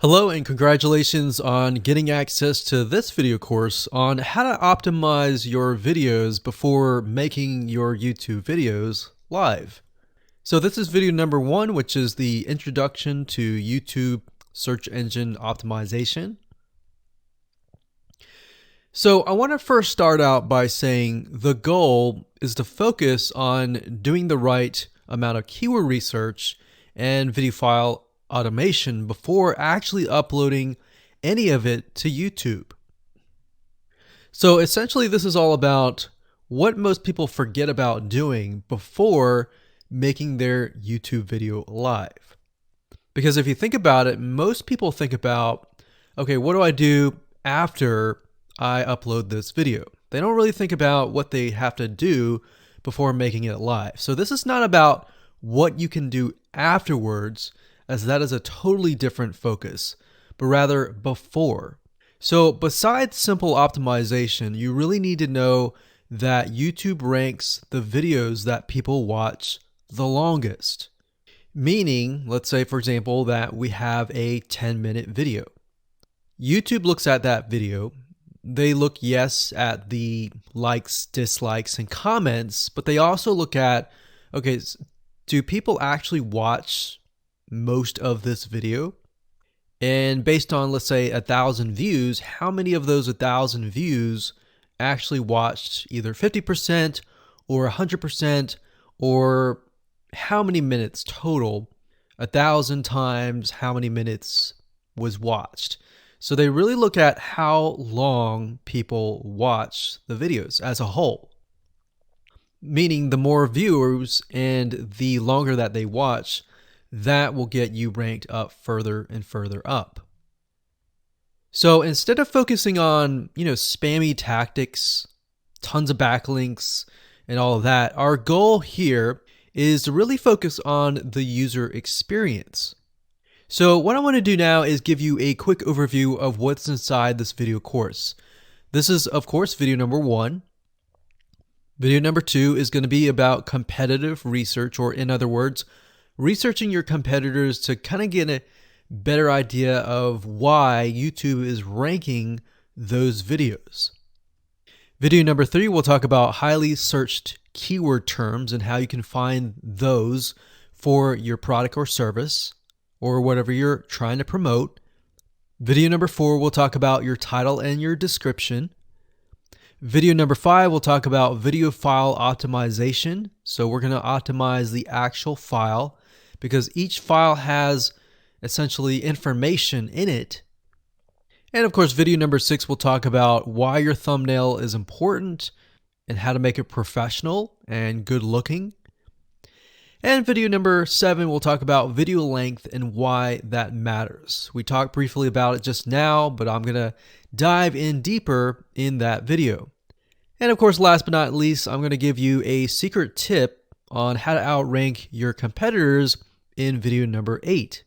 Hello and congratulations on getting access to this video course on how to optimize your videos before making your YouTube videos live. So this is video number 1, which is the introduction to YouTube search engine optimization. So I want to first start out by saying the goal is to focus on doing the right amount of keyword research and video file automation before actually uploading any of it to YouTube. So essentially this is all about what most people forget about doing before making their YouTube video live. Because if you think about it, most people think about, okay, what do I do after I upload this video? They don't really think about what they have to do before making it live. So this is not about what you can do afterwards, as that is a totally different focus, but rather before. So besides simple optimization, you really need to know that YouTube ranks the videos that people watch the longest. Meaning, let's say for example that we have a 10-minute video. YouTube looks at that video. They look, yes, at the likes, dislikes, and comments, but they also look at, okay, do people actually watch most of this video? And based on, let's say, 1,000 views, how many of those 1,000 views actually watched either 50% or 100%, or how many minutes total? 1,000 times how many minutes was watched. So they really look at how long people watch the videos as a whole. Meaning the more viewers and the longer that they watch, that will get you ranked up further and further up. So instead of focusing on, spammy tactics, tons of backlinks, and all of that, our goal here is to really focus on the user experience. So what I want to do now is give you a quick overview of what's inside this video course. This is, of course, video number 1. Video number 2 is going to be about competitive research, or in other words, researching your competitors to kind of get a better idea of why YouTube is ranking those videos. Video number 3, we'll talk about highly searched keyword terms and how you can find those for your product or service or whatever you're trying to promote. Video number 4, we'll talk about your title and your description. Video number 5, we'll talk about video file optimization. So we're going to optimize the actual file, because each file has essentially information in it. And of course, video number 6 will talk about why your thumbnail is important and how to make it professional and good looking. And video number 7 will talk about video length and why that matters. We talked briefly about it just now, but I'm going to dive in deeper in that video. And of course, last but not least, I'm going to give you a secret tip on how to outrank your competitors in video number 8.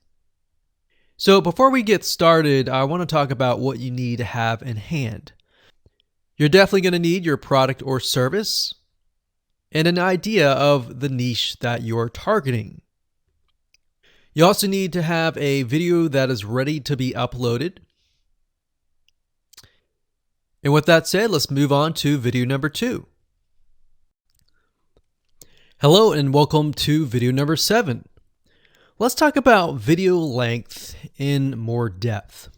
So before we get started, I want to talk about what you need to have in hand. You're definitely going to need your product or service and an idea of the niche that you're targeting. You also need to have a video that is ready to be uploaded. And with that said, let's move on to video number 2. Hello and welcome to video number 7. Let's talk about video length in more depth.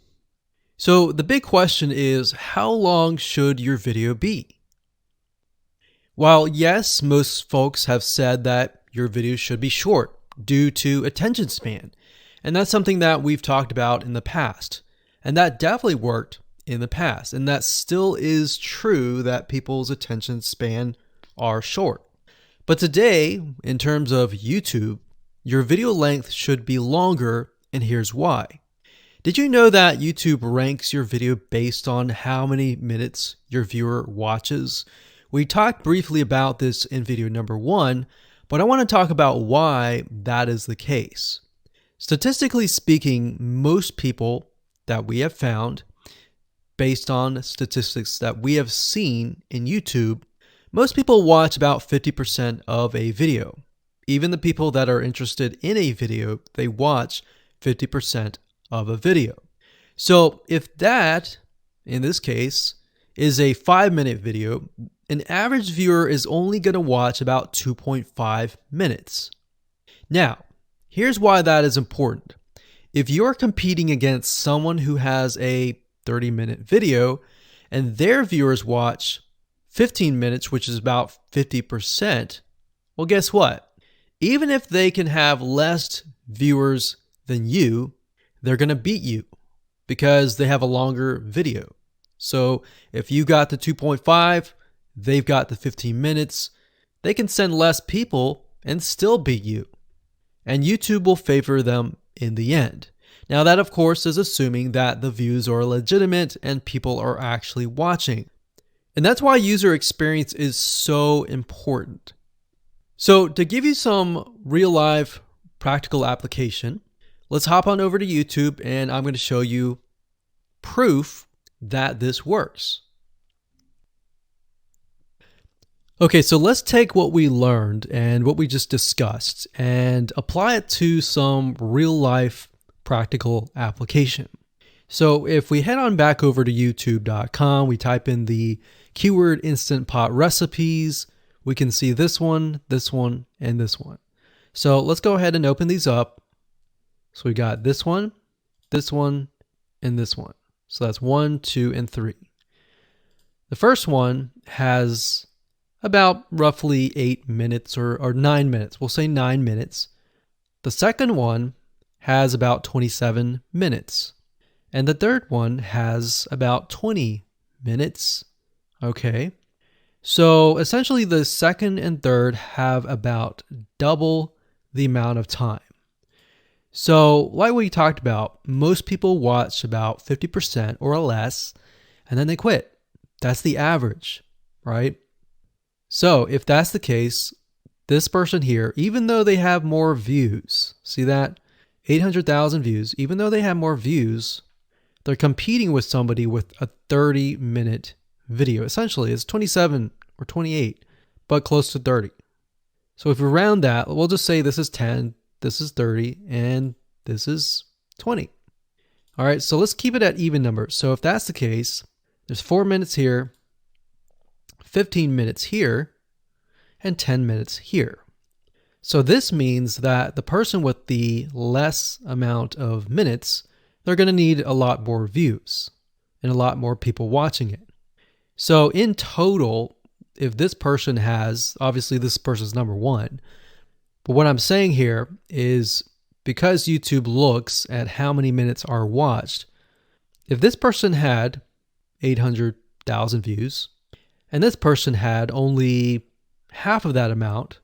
So the big question is, how long should your video be? While yes, most folks have said that your video should be short due to attention span, and that's something that we've talked about in the past, and that definitely worked in the past, and that still is true that people's attention span are short. But today, in terms of YouTube, your video length should be longer, and here's why. Did you know that YouTube ranks your video based on how many minutes your viewer watches? We talked briefly about this in video number 1, but I want to talk about why that is the case. Statistically speaking, most people that we have found, based on statistics that we have seen in YouTube, most people watch about 50% of a video. Even the people that are interested in a video, they watch 50% of a video. So if that, in this case, is a 5-minute video, an average viewer is only going to watch about 2.5 minutes. Now, here's why that is important. If you're competing against someone who has a 30-minute video and their viewers watch 15 minutes, which is about 50%, well, guess what? Even if they can have less viewers than you, they're going to beat you because they have a longer video. So if you got the 2.5, they've got the 15 minutes, they can send less people and still beat you. And YouTube will favor them in the end. Now that, of course, is assuming that the views are legitimate and people are actually watching. And that's why user experience is so important. So to give you some real life practical application, let's hop on over to YouTube and I'm going to show you proof that this works. Okay, so let's take what we learned and what we just discussed and apply it to some real life practical application. So if we head on back over to youtube.com, we type in the keyword Instant Pot recipes, we can see this one, and this one. So let's go ahead and open these up. So we got this one, and this one. So that's 1, 2, and 3. The first one has about roughly 8 minutes or 9 minutes. We'll say 9 minutes. The second one has about 27 minutes. And the third one has about 20 minutes. Okay. So essentially the second and third have about double the amount of time. So like we talked about, most people watch about 50% or less, and then they quit. That's the average, right? So if that's the case, this person here, even though they have more views, see that? 800,000 views, even though they have more views, they're competing with somebody with a 30-minute video. Essentially, it's 27 or 28, but close to 30. So if we round that, we'll just say this is 10, this is 30, and this is 20. All right, so let's keep it at even numbers. So if that's the case, there's 4 minutes here, 15 minutes here, and 10 minutes here. So this means that the person with the less amount of minutes, they're going to need a lot more views and a lot more people watching it. So in total, if this person has, obviously this person's number one, but what I'm saying here is because YouTube looks at how many minutes are watched, if this person had 800,000 views and this person had only half of that amount,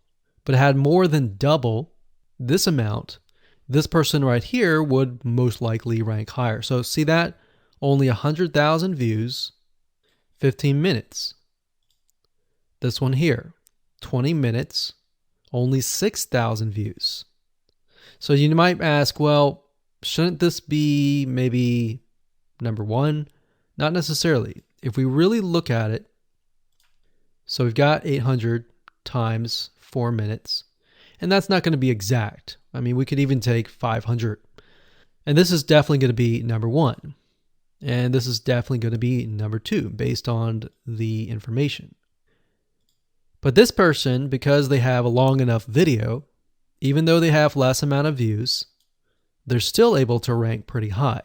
but had more than double this amount, this person right here would most likely rank higher. So see that? Only 100,000 views, 15 minutes. This one here, 20 minutes, only 6,000 views. So you might ask, well, shouldn't this be maybe number one? Not necessarily. If we really look at it, so we've got 800 times 4 minutes, and that's not going to be exact. I mean, we could even take 500. And this is definitely going to be number one. And this is definitely going to be number two based on the information. But this person, because they have a long enough video, even though they have less amount of views, they're still able to rank pretty high.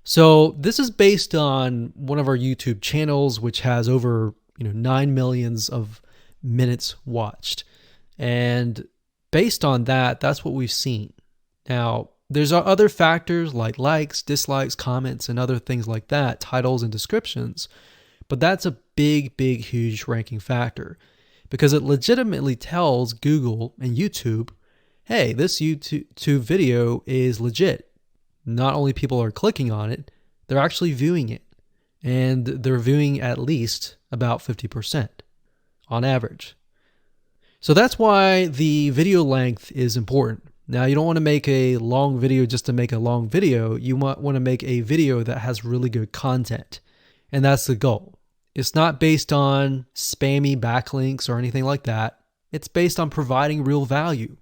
So this is based on one of our YouTube channels, which has over 9 million of minutes watched. And based on that, that's what we've seen. Now, there's other factors like likes, dislikes, comments, and other things like that, titles and descriptions. But that's a big, huge ranking factor because it legitimately tells Google and YouTube, hey, this YouTube video is legit. Not only people are clicking on it, they're actually viewing it. And they're viewing at least about 50% on average. So that's why the video length is important. Now, you don't want to make a long video just to make a long video. You might want to make a video that has really good content. And that's the goal. It's not based on spammy backlinks or anything like that. It's based on providing real value.